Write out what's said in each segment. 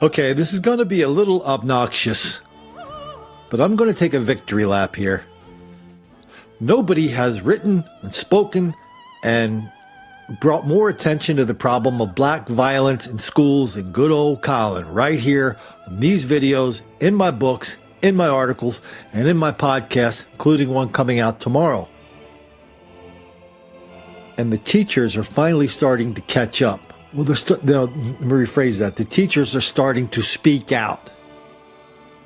Okay, this is going to be a little obnoxious, but I'm going to take a victory lap here. Nobody has written and spoken and brought more attention to the problem of black violence in schools than good old Colin, right here in these videos, in my books, in my articles, and in my podcast, including one coming out tomorrow. And the teachers are finally starting to catch up. Well, let me rephrase that. The teachers are starting to speak out.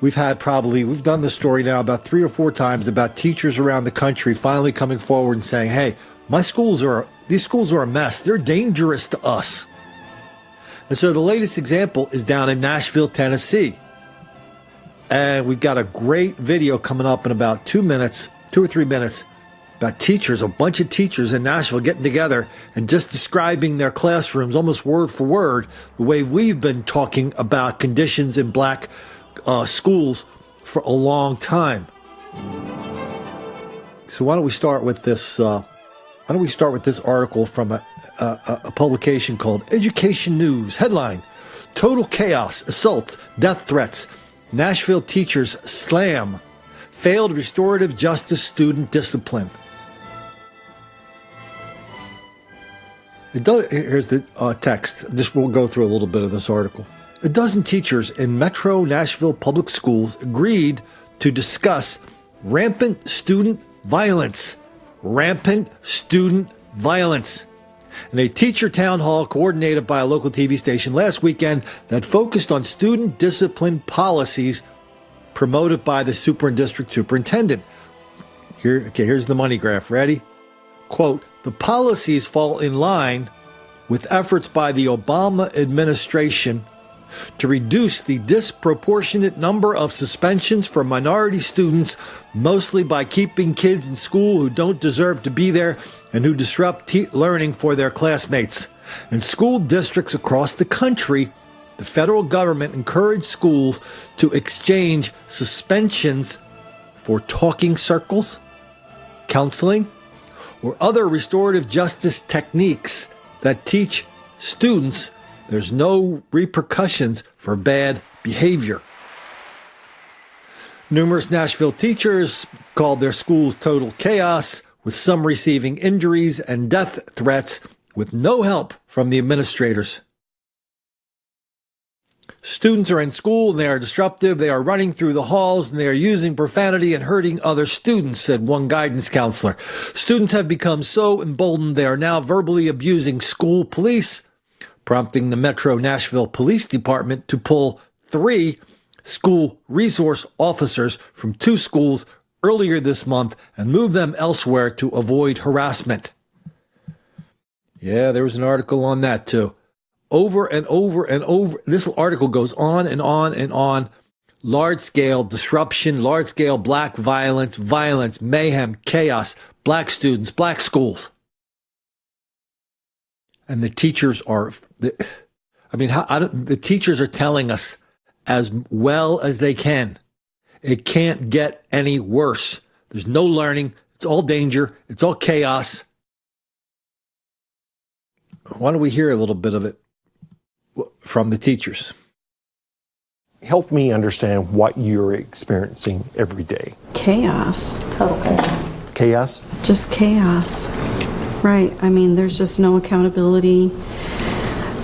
We've done this story now about 3 or 4 times about teachers around the country finally coming forward and saying, hey, these schools are a mess. They're dangerous to us. And so the latest example is down in Nashville, Tennessee. And we've got a great video coming up in about 2 or 3 minutes, about a bunch of teachers in Nashville getting together and just describing their classrooms almost word for word, the way we've been talking about conditions in black schools for a long time. So why don't we start with this article from a publication called Education News. Headline: Total chaos, assault, death threats. Nashville teachers slam failed restorative justice student discipline. Here's the text. We'll go through a little bit of this article. A dozen teachers in Metro Nashville public schools agreed to discuss rampant student violence. Rampant student violence. In a teacher town hall coordinated by a local TV station last weekend that focused on student discipline policies promoted by the district superintendent. Here's the money graph. Ready? Quote, the policies fall in line with efforts by the Obama administration to reduce the disproportionate number of suspensions for minority students, mostly by keeping kids in school who don't deserve to be there and who disrupt learning for their classmates. In school districts across the country, the federal government encouraged schools to exchange suspensions for talking circles, counseling, or other restorative justice techniques that teach students there's no repercussions for bad behavior. Numerous Nashville teachers called their schools total chaos, with some receiving injuries and death threats with no help from the administrators. Students are in school and they are disruptive. They are running through the halls and they are using profanity and hurting other students, said one guidance counselor. Students have become so emboldened they are now verbally abusing school police, prompting the Metro Nashville Police Department to pull 3 school resource officers from 2 schools earlier this month and move them elsewhere to avoid harassment. Yeah, there was an article on that too. Over and over and over. This article goes on and on and on. Large-scale disruption, large-scale black violence, mayhem, chaos, black students, black schools. And the teachers the teachers are telling us as well as they can. It can't get any worse. There's no learning. It's all danger. It's all chaos. Why don't we hear a little bit of it from the teachers? Help me understand what you're experiencing every day. Chaos. Total chaos. Chaos? Just chaos. Right. I mean, there's just no accountability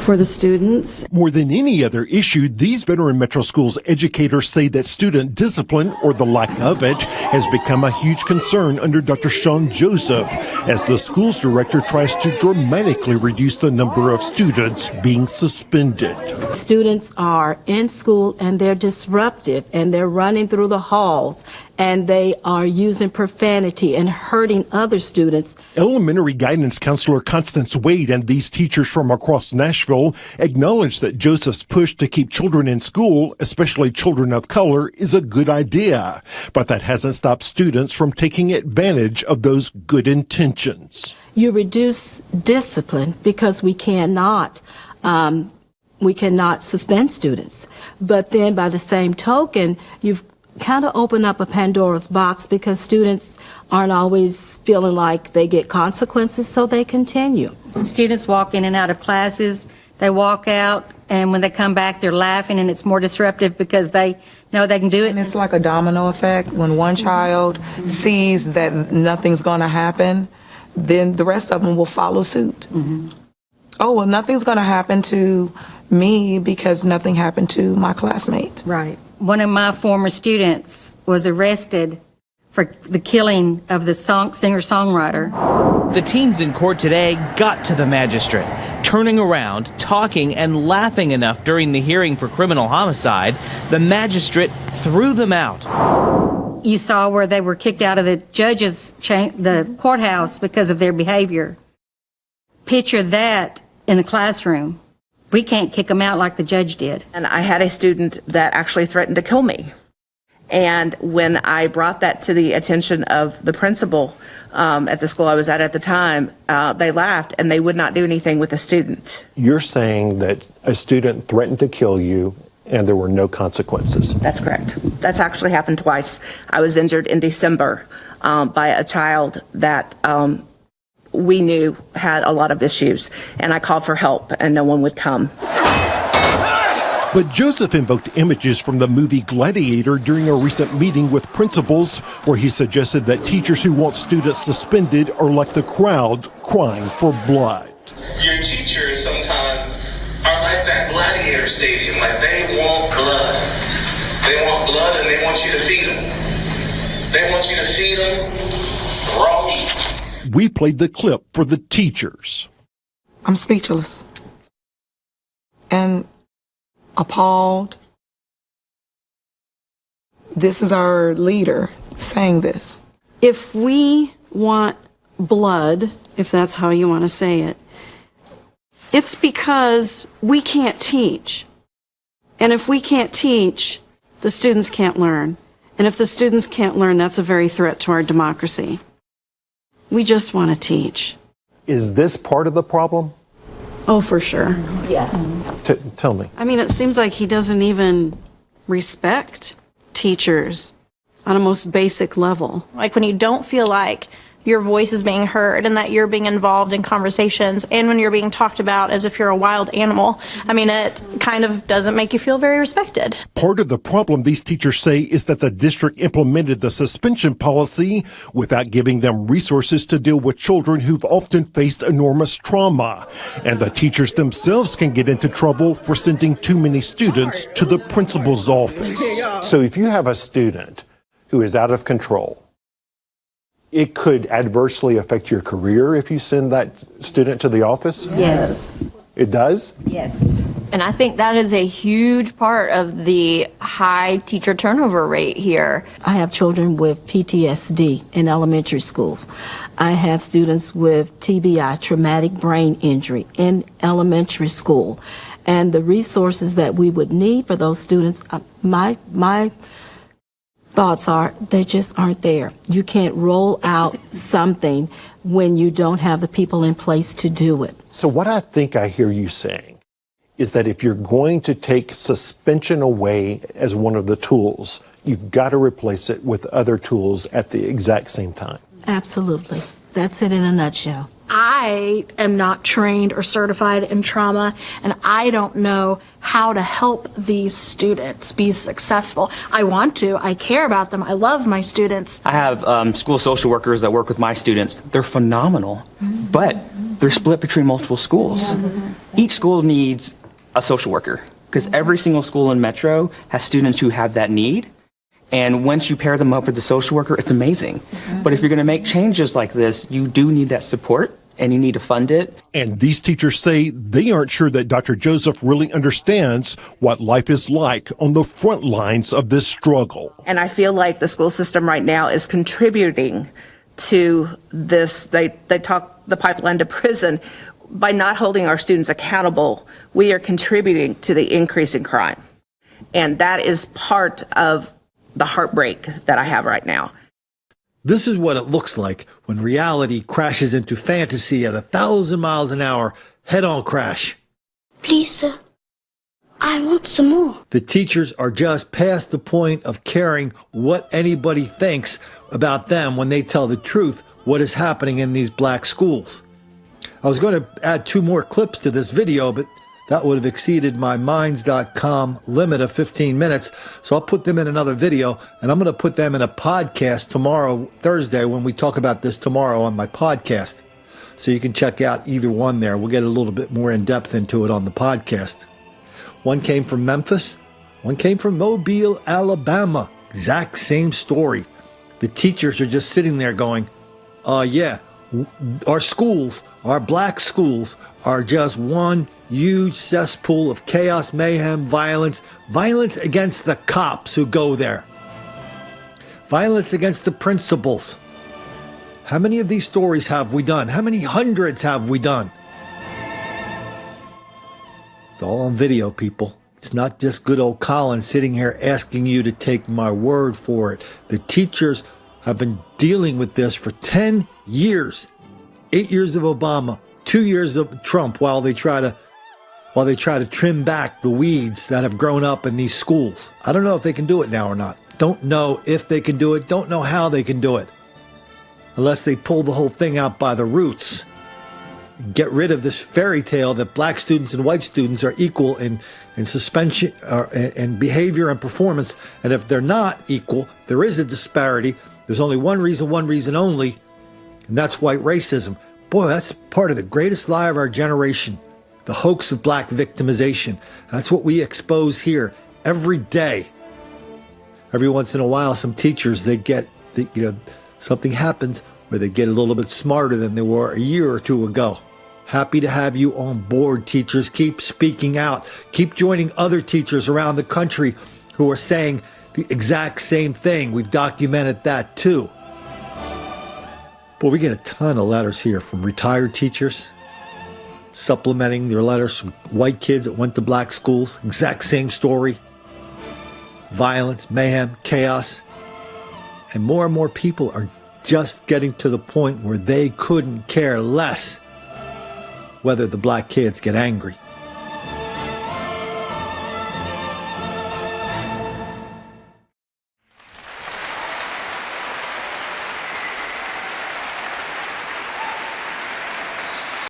for the students. More than any other issue, these veteran Metro Schools educators say that student discipline, or the lack of it, has become a huge concern under Dr. Sean Joseph, as the school's director tries to dramatically reduce the number of students being suspended. Students are in school and they're disruptive and they're running through the halls and they are using profanity and hurting other students. Elementary guidance counselor Constance Wade and these teachers from across Nashville acknowledge that Joseph's push to keep children in school, especially children of color, is a good idea. But that hasn't stopped students from taking advantage of those good intentions. You reduce discipline because we cannot suspend students. But then by the same token, you've kind of open up a Pandora's box because students aren't always feeling like they get consequences, so they continue. Students walk in and out of classes, they walk out, And when they come back, they're laughing, and it's more disruptive because they know they can do it. And it's like a domino effect. When one child sees that nothing's going to happen, then the rest of them will follow suit. Oh, well, nothing's going to happen to me because nothing happened to my classmate. Right. One of my former students was arrested for the killing of the singer-songwriter. The teens in court today got to the magistrate, turning around, talking, and laughing enough during the hearing for criminal homicide, the magistrate threw them out. You saw where they were kicked out of the the courthouse because of their behavior. Picture that in the classroom. We can't kick them out like the judge did. And I had a student that actually threatened to kill me. And when I brought that to the attention of the principal at the school I was at the time, they laughed and they would not do anything with the student. You're saying that a student threatened to kill you and there were no consequences. That's correct. That's actually happened twice. I was injured in December by a child that we knew had a lot of issues, and I called for help and no one would come. But Joseph invoked images from the movie Gladiator during a recent meeting with principals, where he suggested that teachers who want students suspended are like the crowd crying for blood. Your teachers sometimes are like that Gladiator stadium, like they want blood. They want blood and they want you to feed them. They want you to feed them raw meat. We played the clip for the teachers. I'm speechless and appalled. This is our leader saying this. If we want blood, if that's how you want to say it, it's because we can't teach. And if we can't teach, the students can't learn. And if the students can't learn, that's a very threat to our democracy. We just want to teach. Is this part of the problem? Oh, for sure. Yes. Tell me. I mean, it seems like he doesn't even respect teachers on a most basic level. Like when you don't feel like your voice is being heard and that you're being involved in conversations, and when you're being talked about as if you're a wild animal, I mean, it kind of doesn't make you feel very respected. Part of the problem, these teachers say, is that the district implemented the suspension policy without giving them resources to deal with children who've often faced enormous trauma. And the teachers themselves can get into trouble for sending too many students to the principal's office. So if you have a student who is out of control, it could adversely affect your career if you send that student to the office? Yes. It does? Yes. And I think that is a huge part of the high teacher turnover rate here. I have children with PTSD in elementary schools. I have students with TBI, traumatic brain injury, in elementary school. And the resources that we would need for those students, my thoughts are they just aren't there. You can't roll out something when you don't have the people in place to do it. So what I think I hear you saying is that if you're going to take suspension away as one of the tools, you've got to replace it with other tools at the exact same time. Absolutely. That's it in a nutshell. I am not trained or certified in trauma, and I don't know how to help these students be successful. I want to. I care about them. I love my students. I have school social workers that work with my students. They're phenomenal, but they're split between multiple schools. Each school needs a social worker because every single school in Metro has students who have that need. And once you pair them up with a social worker, it's amazing. But if you're going to make changes like this, you do need that support and you need to fund it. And these teachers say they aren't sure that Dr. Joseph really understands what life is like on the front lines of this struggle. And I feel like the school system right now is contributing to this. They talk the pipeline to prison. By not holding our students accountable, we are contributing to the increase in crime. And that is part of the heartbreak that I have right now. This is what it looks like when reality crashes into fantasy at 1,000 miles an hour, head-on crash. Please, sir, I want some more. The teachers are just past the point of caring what anybody thinks about them when they tell the truth what is happening in these black schools. I was going to add 2 more clips to this video, but that would have exceeded my minds.com limit of 15 minutes. So I'll put them in another video, and I'm going to put them in a podcast tomorrow, Thursday, when we talk about this tomorrow on my podcast. So you can check out either one there. We'll get a little bit more in depth into it on the podcast. One came from Memphis. One came from Mobile, Alabama. Exact same story. The teachers are just sitting there going, yeah, our schools, our black schools are just one huge cesspool of chaos, mayhem, violence against the cops who go there. Violence against the principals. How many of these stories have we done? How many hundreds have we done? It's all on video, people. It's not just good old Colin sitting here asking you to take my word for it. The teachers have been dealing with this for 10 years. 8 years of Obama, 2 years of Trump while they try to trim back the weeds that have grown up in these schools. I don't know if they can do it now or not. Don't know if they can do it. Don't know how they can do it. Unless they pull the whole thing out by the roots. Get rid of this fairy tale that black students and white students are equal in suspension and behavior and performance. And if they're not equal, there is a disparity. There's only one reason only, and that's white racism. Boy, that's part of the greatest lie of our generation. The hoax of black victimization. That's what we expose here every day. Every once in a while, some teachers, something happens where they get a little bit smarter than they were a year or two ago. Happy to have you on board, teachers. Keep speaking out. Keep joining other teachers around the country who are saying the exact same thing. We've documented that too. But we get a ton of letters here from retired teachers, supplementing their letters from white kids that went to black schools. Exact same story. Violence, mayhem, chaos. And more people are just getting to the point where they couldn't care less whether the black kids get angry.